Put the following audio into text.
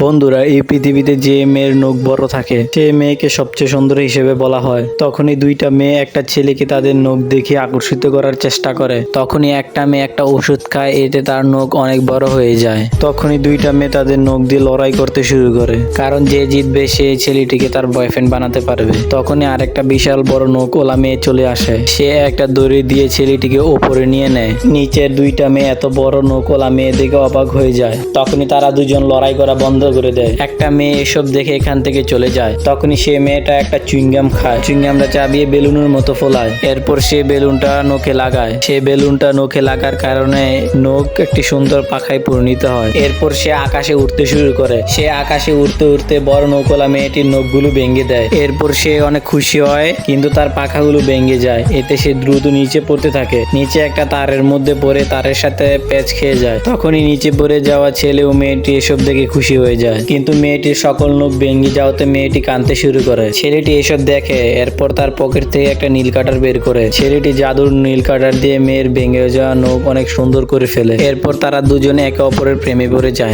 বন্ধুরা, এই পৃথিবীতে যে মেয়ের নখ বড় থাকে সে মেয়েকে সবচেয়ে সুন্দর হিসেবে বলা হয়। তখনই দুইটা মেয়ে একটা ছেলেকে তাদের নখ দেখে আকর্ষিত করার চেষ্টা করে। তখনই একটা মেয়ে একটা ওষুধ খায়, এতে তার নখ অনেক বড় হয়ে যায়। তখনই দুইটা মেয়ে তাদের নখ দিয়ে লড়াই করতে শুরু করে, কারণ যে জিতবে সে ছেলেটিকে তার বয়ফ্রেন্ড বানাতে পারবে। তখনই আরেকটা বিশাল বড় নখ ওলা মেয়ে চলে আসে। সে একটা দড়ি দিয়ে ছেলেটিকে ওপরে নিয়ে নেয়। নিচের দুইটা মেয়ে এত বড় নখ ওলা মেয়ে দেখে অবাক হয়ে যায়। তখনই তারা দুজন লড়াই করা বন্ধ করে দেয়। একটা মেয়ে এসব দেখে এখান থেকে চলে যায়। তখনই সে মেয়েটা একটা চুইংগাম খায়। চুইংগামটা চাবিয়ে বেলুনের মতো ফোলায়। এরপর সে বেলুনটা নখে লাগায়। সে বেলুনটা নখে লাগার কারণে নখ একটি সুন্দর পাখায় পরিণত হয়। এরপর সে আকাশে উঠতে শুরু করে। সে আকাশে উঠতে উঠতে বড় নখওয়ালা মেয়েটির নখগুলো ভেঙে দেয়। এরপর সে অনেক খুশি হয়, কিন্তু তার পাখাগুলো ভেঙে যায়। এতে সে দ্রুত নিচে পড়তে থাকে। নিচে একটা তারের মধ্যে পড়ে তারের সাথে প্যাচ খেয়ে যায়। তখনই নিচে পড়ে যাওয়া ছেলে ও মেয়েটি এসব দেখে খুশি হয়ে যায়, কিন্তু মেয়েটির সকল নখ ভেঙে যাওয়াতে মেয়েটি কাঁদতে শুরু করে। ছেলেটি এসব দেখে। এরপর তার পকেট থেকে একটা নীল কাটার বের করে। ছেলেটি জাদুর নীল কাটার দিয়ে মেয়ের ভেঙে যাওয়া নখ অনেক সুন্দর করে ফেলে। এরপর তারা দুজনে একে অপরের প্রেমে পড়ে যায়।